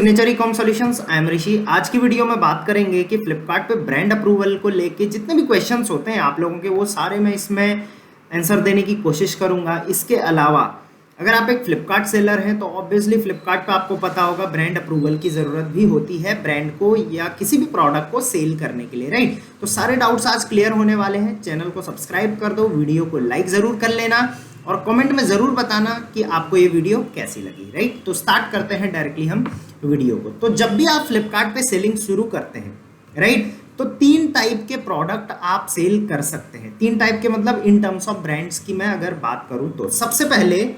Signature e com solutions, I am Rishi. आज की video में बात करेंगे कि फ्लिपकार्ट पे ब्रांड अप्रूवल को लेके जितने भी क्वेश्चंस होते हैं आप लोगों के, वो सारे मैं इसमें आंसर देने की कोशिश करूंगा। इसके अलावा अगर आप एक फ्लिपकार्ट सेलर हैं तो ऑब्वियसली फ्लिपकार्ट पे आपको पता होगा ब्रांड अप्रूवल की ज़रूरत भी होती है ब्रांड को या किसी भी प्रोडक्ट को सेल करने के लिए, राइट। तो सारे डाउट्स आज क्लियर होने वाले हैं। चैनल को सब्सक्राइब कर दो, वीडियो को लाइक ज़रूर कर लेना और कमेंट में ज़रूर बताना कि आपको ये वीडियो कैसी लगी, राइट। तो स्टार्ट करते हैं डायरेक्टली हम वीडियो को। तो जब भी आप फ्लिपकार्ट पे सेलिंग शुरू करते हैं, राइट, तो 3 टाइप के प्रोडक्ट आप सेल कर सकते हैं। 3 टाइप के मतलब इन टर्म्स ऑफ ब्रांड्स की मैं अगर बात करूं तो सबसे पहले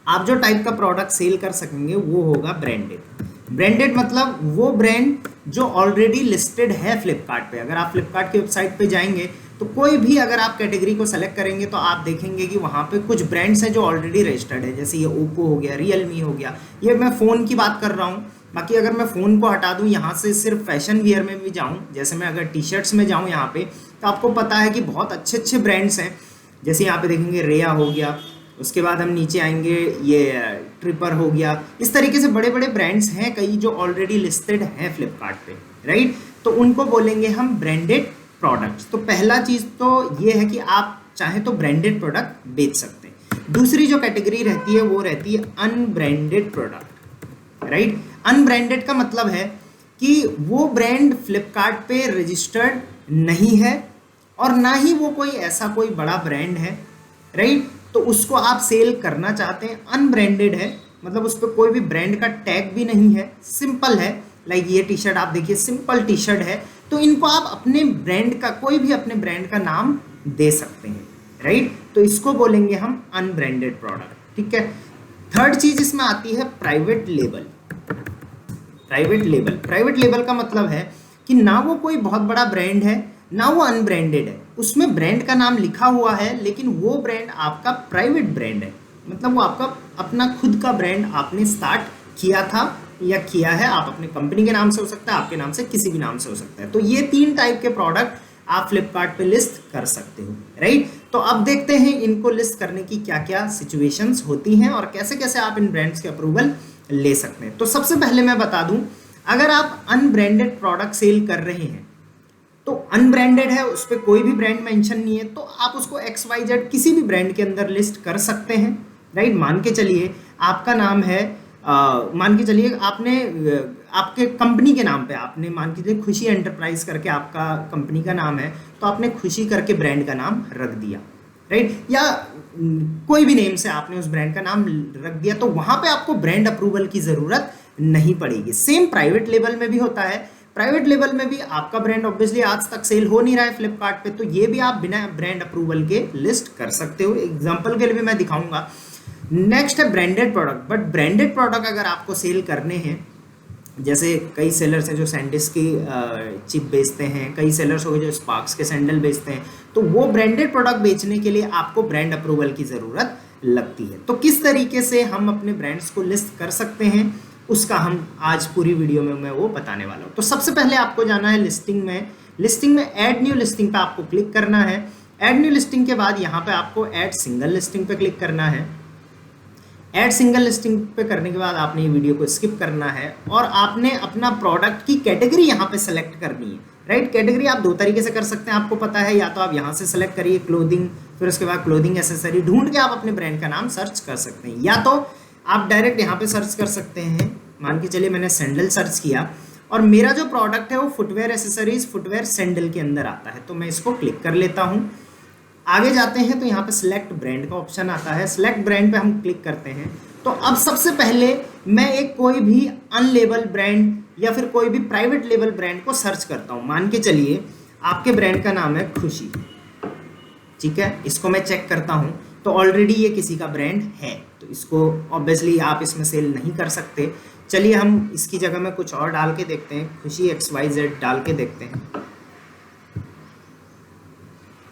आप जो टाइप का प्रोडक्ट सेल कर सकेंगे वो होगा ब्रांडेड। ब्रांडेड मतलब वो ब्रांड जो ऑलरेडी लिस्टेड है फ्लिपकार्ट पे। अगर आप फ्लिपकार्ट की वेबसाइट पे जाएंगे तो कोई भी अगर आप कैटेगरी को सेलेक्ट करेंगे तो आप देखेंगे कि वहाँ पे कुछ ब्रांड्स हैं जो ऑलरेडी रजिस्टर्ड है। जैसे ये ओप्पो हो गया, रियलमी हो गया, ये मैं फ़ोन की बात कर रहा हूँ। बाकी अगर मैं फ़ोन को हटा दूँ, यहाँ से सिर्फ फैशन वियर में भी जाऊँ, जैसे मैं अगर टी शर्ट्स में जाऊँ यहाँ पे, तो आपको पता है कि बहुत अच्छे अच्छे ब्रांड्स हैं। जैसे यहाँ पे देखेंगे रेया हो गया, उसके बाद हम नीचे आएंगे ये ट्रिपर हो गया। इस तरीके से बड़े बड़े ब्रांड्स हैं कई जो ऑलरेडी लिस्टेड हैं फ्लिपकार्ट पे, राइट। तो उनको बोलेंगे हम ब्रांडेड प्रोडक्ट्स। तो पहला चीज़ तो ये है कि आप चाहें तो ब्रांडेड प्रोडक्ट बेच सकते हैं। दूसरी जो कैटेगरी रहती है वो रहती है अनब्रांडेड प्रोडक्ट, राइट। अनब्रांडेड का मतलब है कि वो ब्रांड फ्लिपकार्ट पे रजिस्टर्ड नहीं है और ना ही वो कोई ऐसा कोई बड़ा ब्रांड है, राइट। तो उसको आप सेल करना चाहते हैं। अनब्रांडेड है मतलब उस पर कोई भी ब्रांड का टैग भी नहीं है, सिंपल है। लाइक ये टी शर्ट आप देखिए, सिंपल टी शर्ट है। तो इनको आप अपने ब्रांड का, कोई भी अपने ब्रांड का नाम दे सकते हैं, राइट। तो इसको बोलेंगे हम अनब्रांडेड प्रोडक्ट, ठीक है। थर्ड चीज इसमें आती है प्राइवेट लेबल। प्राइवेट लेबल का मतलब है कि ना वो कोई बहुत बड़ा ब्रांड है ना वो अनब्रांडेड है, उसमें ब्रांड का नाम लिखा हुआ है लेकिन वो ब्रांड आपका प्राइवेट ब्रांड है। मतलब वो आपका अपना खुद का ब्रांड आपने स्टार्ट किया था या किया है। आप अपने कंपनी के नाम से हो सकता है, आपके नाम से, किसी भी नाम से हो सकता है। तो ये 3 टाइप के प्रोडक्ट आप फ्लिपकार्ट पे लिस्ट कर सकते हो, राइट। तो अब देखते हैं इनको लिस्ट करने की क्या क्या सिचुएशंस होती हैं और कैसे कैसे आप इन ब्रांड्स के अप्रूवल ले सकते हैं। तो सबसे पहले मैं बता दूं, अगर आप अनब्रांडेड प्रोडक्ट सेल कर रहे हैं तो अनब्रांडेड है, उस पर कोई भी ब्रांड मेंशन नहीं है, तो आप उसको XYZ किसी भी ब्रांड के अंदर लिस्ट कर सकते हैं, राइट। मान के चलिए आपका नाम है, मान के चलिए आपने आपके कंपनी के नाम पे आपने मान के चलिए खुशी एंटरप्राइज करके आपका कंपनी का नाम है, तो आपने खुशी करके ब्रांड का नाम रख दिया, राइट। या कोई भी नेम से आपने उस ब्रांड का नाम रख दिया, तो वहाँ पे आपको ब्रांड अप्रूवल की ज़रूरत नहीं पड़ेगी। सेम प्राइवेट लेबल में भी होता है। प्राइवेट लेवल में भी आपका ब्रांड ऑब्वियसली आज तक सेल हो नहीं रहा है फ्लिपकार्ट पे, तो ये भी आप बिना ब्रांड अप्रूवल के लिस्ट कर सकते हो। एग्जांपल के लिए भी मैं दिखाऊंगा। नेक्स्ट है branded product. But branded product अगर आपको सेल करने हैं, जैसे कई सेलर्स हैं जो सैंडिस की चिप बेचते हैं, कई सेलर्स हो गए जो स्पार्क्स के सैंडल बेचते हैं, तो वो ब्रांडेड प्रोडक्ट बेचने के लिए आपको ब्रांड अप्रूवल की ज़रूरत लगती है। तो किस तरीके से हम अपने ब्रांड्स को लिस्ट कर सकते हैं उसका हम आज पूरी वीडियो में मैं वो बताने वाला हूँ। तो सबसे पहले आपको जाना है लिस्टिंग में ऐड न्यू लिस्टिंग पे आपको क्लिक करना है। ऐड न्यू लिस्टिंग के बाद यहाँ पे आपको ऐड सिंगल लिस्टिंग पे क्लिक करना है। ऐड सिंगल लिस्टिंग पे करने के बाद आपने ये वीडियो को स्किप करना है और आपने अपना प्रोडक्ट की कैटेगरी यहाँ पे सेलेक्ट करनी है, राइट। कैटेगरी आप 2 तरीके से कर सकते हैं, आपको पता है। या तो आप यहाँ से सेलेक्ट करिए क्लोथिंग, फिर उसके बाद क्लोथिंग एसेसरी, ढूंढ के आप अपने ब्रांड का नाम सर्च कर सकते हैं। या तो आप डायरेक्ट यहाँ पे सर्च कर सकते हैं। मान के चलिए मैंने सैंडल सर्च किया और मेरा जो प्रोडक्ट है वो फुटवेयर एसेसरीज, फुटवेयर सैंडल के अंदर आता है, तो मैं इसको क्लिक कर लेता हूँ। आगे जाते हैं तो यहाँ पे सिलेक्ट ब्रांड का ऑप्शन आता है। सिलेक्ट ब्रांड पे हम क्लिक करते हैं। तो अब सबसे पहले मैं एक कोई भी अनलेबल ब्रांड या फिर कोई भी प्राइवेट लेबल ब्रांड को सर्च करता हूँ। मान के चलिए आपके ब्रांड का नाम है खुशी, ठीक है। इसको मैं चेक करता हूँ तो ऑलरेडी ये किसी का ब्रांड है, तो इसको ऑब्वियसली आप इसमें सेल नहीं कर सकते। चलिए हम इसकी जगह में कुछ और डाल के देखते हैं, खुशी XYZ डाल के देखते हैं।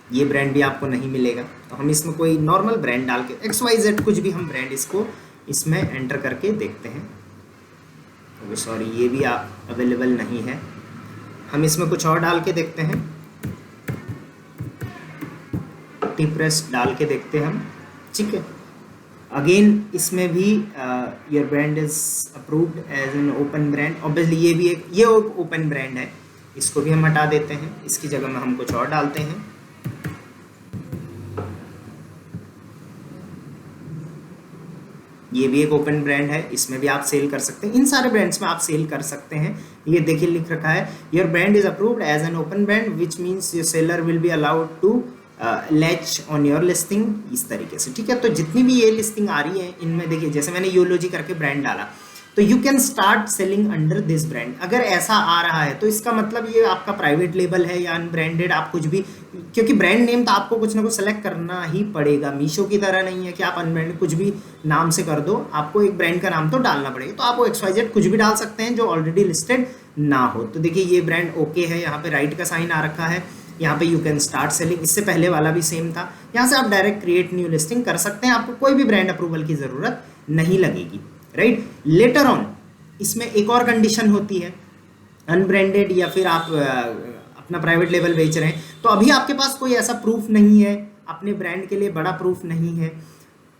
ये ब्रांड भी आपको नहीं मिलेगा, तो हम इसमें कोई नॉर्मल ब्रांड डाल के XYZ कुछ भी हम ब्रांड इसको इसमें एंटर करके देखते हैं। तो सॉरी, ये भी आप अवेलेबल नहीं है। हम इसमें कुछ और डाल के देखते हैं, टी प्रेस डाल के देखते हैं हम, ठीक है। अगेन इसमें भी your brand is approved as an open brand. Obviously ये ओपन ब्रांड है, इसको भी हम हटा देते हैं, इसकी जगह में हम कुछ और डालते हैं। ये भी एक ओपन ब्रांड है, इसमें भी आप सेल कर सकते हैं, इन सारे ब्रांड्स में आप सेल कर सकते हैं। ये देखिए लिख रखा है your brand is approved as an open brand which means your seller will be allowed to latch on your listing, इस तरीके से, ठीक है। तो जितनी भी ये लिस्टिंग आ रही है इनमें देखिए, जैसे मैंने योलॉजी करके ब्रांड डाला तो you can start selling under this brand. अगर ऐसा आ रहा है तो इसका मतलब ये आपका प्राइवेट लेबल है या अनब्रांडेड, आप कुछ भी, क्योंकि ब्रांड नेम तो आपको कुछ ना कुछ सेलेक्ट करना ही पड़ेगा। मीशो की तरह नहीं है कि आप अनब्रांडेड कुछ भी नाम से कर दो, आपको एक ब्रांड का नाम तो डालना पड़ेगा। तो आप वो XYZ कुछ भी डाल सकते हैं जो ऑलरेडी लिस्टेड ना हो। तो देखिए ये ब्रांड ओके है, यहाँ पे राइट का साइन आ रखा है, यहाँ पे यू कैन स्टार्ट सेलिंग, इससे पहले वाला भी सेम था। यहाँ से आप डायरेक्ट क्रिएट न्यू लिस्टिंग कर सकते हैं, आपको कोई भी ब्रांड अप्रूवल की ज़रूरत नहीं लगेगी, राइट। लेटर ऑन इसमें एक और कंडीशन होती है, अनब्रांडेड या फिर आप अपना प्राइवेट लेवल बेच रहे हैं, तो अभी आपके पास कोई ऐसा प्रूफ नहीं है, अपने ब्रांड के लिए बड़ा प्रूफ नहीं है,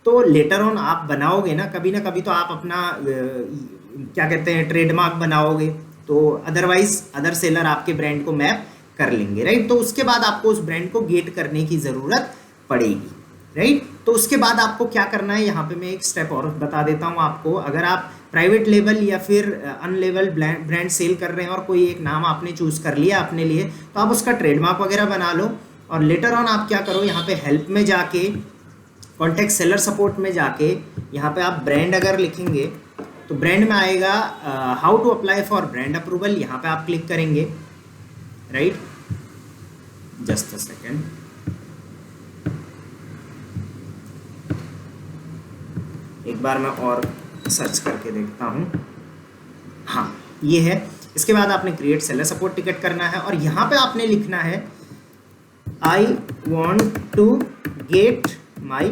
तो लेटर ऑन आप बनाओगे ना कभी तो आप अपना क्या कहते हैं ट्रेडमार्क बनाओगे, तो अदरवाइज अदर सेलर आपके ब्रांड को मैप कर लेंगे, राइट। तो उसके बाद आपको उस ब्रांड को गेट करने की ज़रूरत पड़ेगी, राइट। तो उसके बाद आपको क्या करना है, यहाँ पे मैं एक स्टेप और बता देता हूँ आपको। अगर आप प्राइवेट लेवल या फिर अनलेबल ब्रांड सेल कर रहे हैं और कोई एक नाम आपने चूज कर लिया अपने लिए, तो आप उसका ट्रेडमार्क वगैरह बना लो और लेटर ऑन आप क्या करो, यहाँ पे हेल्प में जाके, कॉन्टेक्ट सेलर सपोर्ट में जाके, यहाँ पे आप ब्रांड अगर लिखेंगे तो ब्रांड में आएगा how to apply for brand approval, यहाँ पे आप क्लिक करेंगे, राइट। जस्ट अ सेकेंड, एक बार मैं और सर्च करके देखता हूँ, हाँ ये है। इसके बाद आपने क्रिएट सेलर सपोर्ट टिकट करना है और यहाँ पे आपने लिखना है I want to get my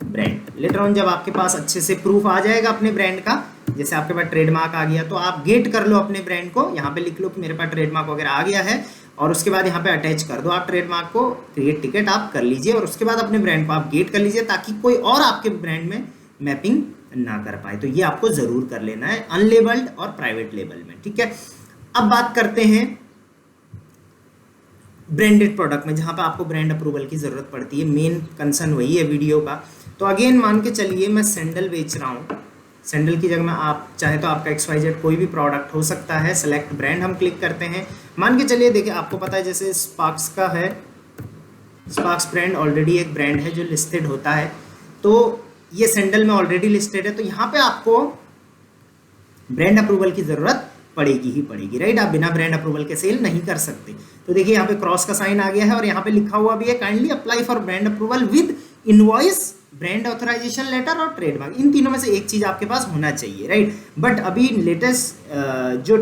brand. Letter on जब आपके पास अच्छे से प्रूफ आ जाएगा अपने ब्रांड का, जैसे आपके पास ट्रेडमार्क आ गया, तो आप गेट कर लो अपने ब्रांड को, यहाँ पे लिख लो कि मेरे पास ट्रेडमार्क वगैरह आ गया है, और उसके बाद यहाँ पे अटैच कर दो आप ट्रेडमार्क को, क्रिएट टिकट आप कर लीजिए और उसके बाद अपने ब्रांड को आप गेट कर लीजिए ताकि कोई और आपके ब्रांड में मैपिंग ना कर पाए। तो ये आपको जरूर कर लेना है अनलेबल्ड और प्राइवेट लेबल में, ठीक है। अब बात करते हैं ब्रांडेड प्रोडक्ट में, जहां पे आपको ब्रांड अप्रूवल की जरूरत पड़ती है, मेन कंसर्न वही है वीडियो का। तो अगेन मान के चलिए मैं सैंडल बेच रहा हूं, सैंडल की जगह में आप चाहे तो आपका XYZ कोई भी प्रोडक्ट हो सकता है, सेलेक्ट ब्रांड हम क्लिक करते हैं। मान के चलिए देखिए आपको पता है जैसे स्पार्क्स का है, स्पार्क्स ब्रांड ऑलरेडी एक ब्रांड है जो लिस्टेड होता है, तो ये सैंडल में ऑलरेडी लिस्टेड है, तो यहाँ पे आपको ब्रांड अप्रूवल की जरूरत पड़ेगी ही पड़ेगी, राइट। आप बिना ब्रांड अप्रूवल के सेल नहीं कर सकते। तो देखिए यहाँ पे क्रॉस का साइन आ गया है और यहाँ पे लिखा हुआ भी है kindly apply for brand approval with invoice, brand authorisation letter और ट्रेडमार्क। इन तीनों में से एक चीज आपके पास होना चाहिए, राइट। बट अभी लेटेस्ट जो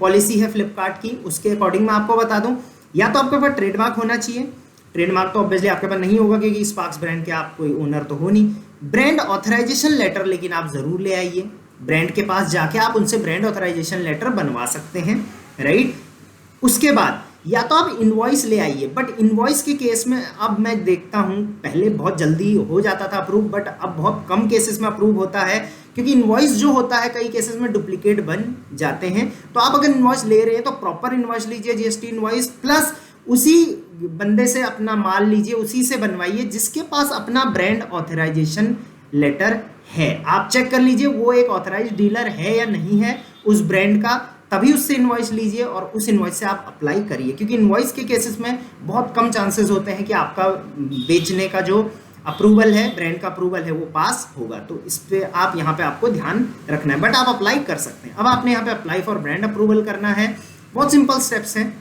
पॉलिसी है फ्लिपकार्ट की, उसके अकॉर्डिंग मैं आपको बता दूं, या तो आपके पास ट्रेडमार्क होना चाहिए, ट्रेडमार्क तो ऑब्वियसली आपके पास नहीं होगा क्योंकि स्पार्क्स ब्रांड के आप कोई ओनर तो हो नहीं। ब्रांड ऑथराइजेशन लेटर लेकिन आप जरूर ले आइए, ब्रांड के पास जाके आप उनसे ब्रांड ऑथराइजेशन लेटर बनवा सकते हैं, राइट। उसके बाद या तो आप इनवॉइस ले आइए, बट इनवॉइस के केस में अब मैं देखता हूं पहले बहुत जल्दी हो जाता था अप्रूव, बट अब बहुत कम केसेस में अप्रूव होता है क्योंकि इनवॉइस जो होता है कई केसेस में डुप्लीकेट बन जाते हैं। तो आप अगर इनवॉइस ले रहे हैं तो प्रॉपर इनवॉइस लीजिए, GST इनवॉइस, प्लस उसी बंदे से अपना माल लीजिए, उसी से बनवाइए जिसके पास अपना ब्रांड ऑथराइजेशन लेटर है। आप चेक कर लीजिए वो एक ऑथराइज्ड डीलर है या नहीं है उस ब्रांड का, तभी उससे इनवॉइस लीजिए और उस इनवॉइस से आप अप्लाई करिए, क्योंकि इनवॉइस के केसेस में बहुत कम चांसेस होते हैं कि आपका बेचने का जो अप्रूवल है, ब्रांड का अप्रूवल है, वो पास होगा। तो इस पे आप यहाँ पे आपको ध्यान रखना है, बट आप अप्लाई कर सकते हैं। अब आपने यहाँ पे अप्लाई फॉर ब्रांड अप्रूवल करना है, बहुत सिंपल स्टेप्स हैं।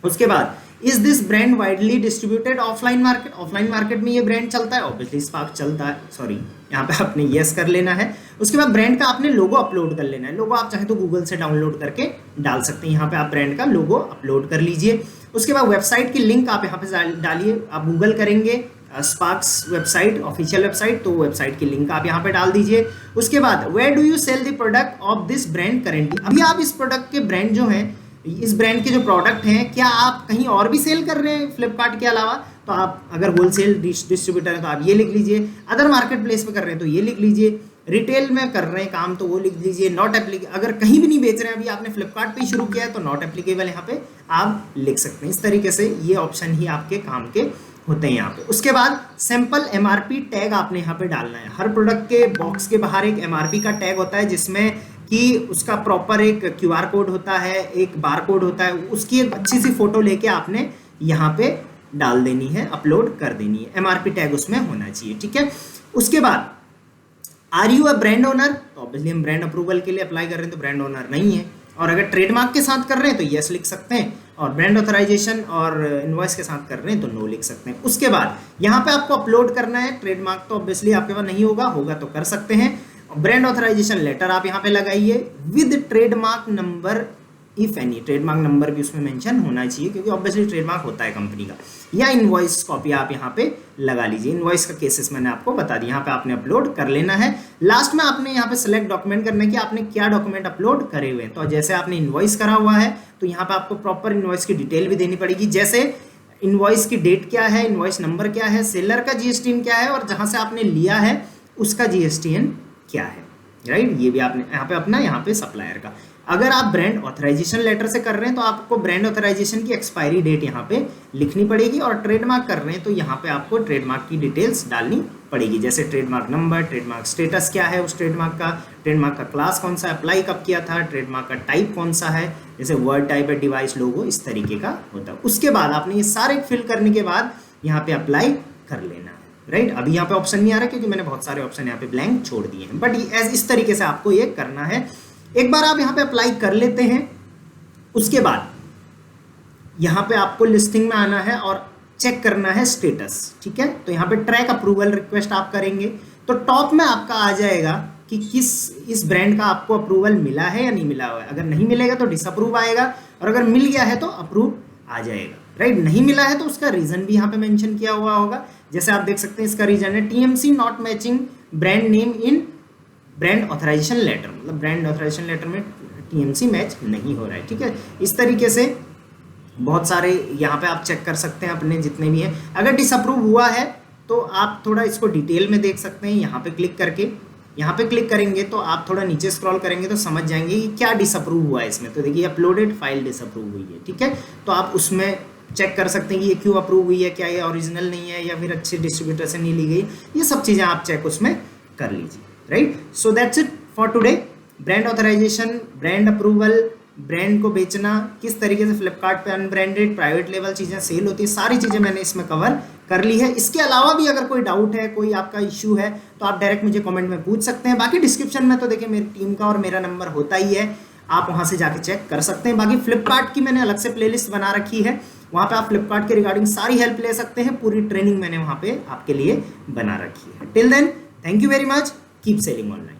उसके बाद is this brand widely distributed offline market, offline market में ये ब्रांड चलता है, ऑब्वियसली स्पार्क चलता है, सॉरी यहाँ पे आपने यस कर लेना है। उसके बाद ब्रांड का आपने लोगो अपलोड कर लेना है, लोगो आप चाहे तो गूगल से डाउनलोड करके डाल सकते हैं, यहाँ पे आप ब्रांड का लोगो अपलोड कर लीजिए। उसके बाद वेबसाइट की लिंक आप यहाँ पे डालिए, आप गूगल करेंगे स्पार्क्स वेबसाइट, ऑफिशियल वेबसाइट, तो वेबसाइट की लिंक आप यहाँ पे डाल दीजिए। उसके बाद where do you sell the product of this brand currently, अभी आप इस प्रोडक्ट के ब्रांड जो है, इस ब्रांड के जो प्रोडक्ट हैं, क्या आप कहीं और भी सेल कर रहे हैं फ्लिपकार्ट के अलावा, तो आप अगर होलसेल डिस्ट्रीब्यूटर है तो आप ये लिख लीजिए, अदर मार्केट प्लेस पे कर रहे हैं तो ये लिख लीजिए, रिटेल में कर रहे हैं काम तो वो लिख लीजिए, नॉट एप्लीकेबल, अगर कहीं भी नहीं बेच रहे हैं अभी आपने फ्लिपकार्ट पे ही शुरू किया है तो नॉट एप्लीकेबल यहाँ पे आप लिख सकते हैं। इस तरीके से ये ऑप्शन ही आपके काम के होते हैं यहाँ पे। उसके बाद सिंपल एमआरपी टैग आपने यहाँ पे डालना है। हर प्रोडक्ट के बॉक्स के बाहर एक एमआरपी का टैग होता है जिसमें कि उसका प्रॉपर एक क्यूआर कोड होता है, एक बार कोड होता है, उसकी एक अच्छी सी फोटो लेके आपने यहाँ पे डाल देनी है, अपलोड कर देनी है, एमआरपी टैग उसमें होना चाहिए, ठीक है। उसके बाद are you a brand owner, तो ऑब्वियसली हम ब्रांड अप्रूवल के लिए अप्लाई कर रहे हैं तो ब्रांड ओनर नहीं है, और अगर ट्रेडमार्क के साथ कर रहे हैं तो यस लिख सकते हैं, और ब्रांड ऑथराइजेशन और इनवॉइस के साथ कर रहे हैं तो नो लिख सकते हैं। उसके बाद यहाँ पे आपको अपलोड करना है, ट्रेडमार्क तो ऑब्वियसली आपके पास नहीं होगा, होगा तो कर सकते हैं। ब्रांड ऑथराइजेशन लेटर आप यहाँ पे लगाइए with trademark number if any, trademark number भी उसमें मेंशन होना चाहिए क्योंकि ऑब्वियसली ट्रेडमार्क होता है कंपनी का, या इनवॉइस कॉपी आप यहाँ पे लगा लीजिए। इनवॉइस का केसेस मैंने आपको बता दिया, यहाँ पे आपने अपलोड कर लेना है। लास्ट में आपने यहाँ पे सिलेक्ट डॉक्यूमेंट करना है कि आपने क्या डॉक्यूमेंट अपलोड करे हुए हैं। तो जैसे आपने इनवॉइस करा हुआ है तो यहाँ पे आपको प्रॉपर इनवॉइस की डिटेल भी देनी पड़ेगी, जैसे इनवॉइस की डेट क्या है, इनवॉइस नंबर क्या है, सेलर का जीएसटीएन क्या है, और जहाँ से आपने लिया है उसका जीएसटीएन क्या है, राइट। ये भी आपने यहाँ पे अपना, यहाँ पे सप्लायर का। अगर आप ब्रांड ऑथराइजेशन लेटर से कर रहे हैं तो आपको ब्रांड ऑथराइजेशन की एक्सपायरी डेट यहाँ पे लिखनी पड़ेगी, और ट्रेडमार्क कर रहे हैं तो यहाँ पे आपको ट्रेडमार्क की डिटेल्स डालनी पड़ेगी, जैसे ट्रेडमार्क नंबर, ट्रेडमार्क स्टेटस क्या है उस ट्रेडमार्क का क्लास कौन सा, अप्लाई कब किया था, ट्रेडमार्क का टाइप कौन सा है, जैसे वर्ड टाइप है, डिवाइस, लोगो, इस तरीके का होता है। उसके बाद आपने ये सारे फिल करने के बाद यहाँ पे अप्लाई कर लेना है, राइट। अभी यहाँ पे ऑप्शन नहीं आ रहा क्योंकि मैंने बहुत सारे ऑप्शन यहाँ पे ब्लैंक छोड़ दिए हैं, बट इस तरीके से आपको ये करना है। एक बार आप यहाँ पे अप्लाई कर लेते हैं, उसके बाद यहाँ पे आपको लिस्टिंग में आना है और चेक करना है स्टेटस, ठीक है। तो यहाँ पे ट्रैक अप्रूवल रिक्वेस्ट आप करेंगे तो टॉप में आपका आ जाएगा कि इस ब्रांड का आपको अप्रूवल मिला है या नहीं मिला हुआ है। अगर नहीं मिलेगा तो डिसअप्रूव आएगा, और अगर मिल गया है तो अप्रूव आ जाएगा, राइट। नहीं मिला है तो उसका रीजन भी यहाँ पे मेंशन किया हुआ होगा, जैसे आप देख सकते हैं इसका रीजन है TMC not matching brand name in brand authorisation letter, मतलब ब्रांड ऑथराइजेशन लेटर में टीएमसी मैच नहीं हो रहा है, ठीक है। इस तरीके से बहुत सारे यहाँ पे आप चेक कर सकते हैं अपने जितने भी हैं। अगर डिसअप्रूव हुआ है तो आप थोड़ा इसको डिटेल में देख सकते हैं, यहाँ पे क्लिक करके, यहाँ पे क्लिक करेंगे तो आप थोड़ा नीचे स्क्रॉल करेंगे तो समझ जाएंगे कि क्या डिसअप्रूव हुआ है इसमें। तो देखिए अपलोडेड फाइल डिसअप्रूव हुई है, ठीक है। तो आप उसमें चेक कर सकते हैं कि ये क्यों अप्रूव हुई है, क्या ये ओरिजिनल नहीं है या फिर अच्छे डिस्ट्रीब्यूटर से नहीं ली गई, ये सब चीज़ें आप चेक उसमें कर लीजिए, right. So that's it for today. Brand authorisation, brand approval, brand को बेचना, किस तरीके से फ्लिपकार्ट पे अनब्रांडेड प्राइवेट लेवल चीज़ें सेल होती है, सारी चीज़ें मैंने इसमें कवर कर ली है। इसके अलावा भी अगर कोई डाउट है, कोई आपका इश्यू है तो आप डायरेक्ट मुझे कमेंट में पूछ सकते हैं। बाकी डिस्क्रिप्शन में तो देखिए मेरी टीम का और मेरा नंबर होता ही है, आप वहाँ से जाके चेक कर सकते हैं। बाकी फ्लिपकार्ट की मैंने अलग से प्लेलिस्ट बना रखी है, वहाँ पे आप फ्लिपकार्ट के रिगार्डिंग सारी हेल्प ले सकते हैं, पूरी ट्रेनिंग मैंने वहाँ पे आपके लिए बना रखी है। Till then, thank you very much, keep selling online.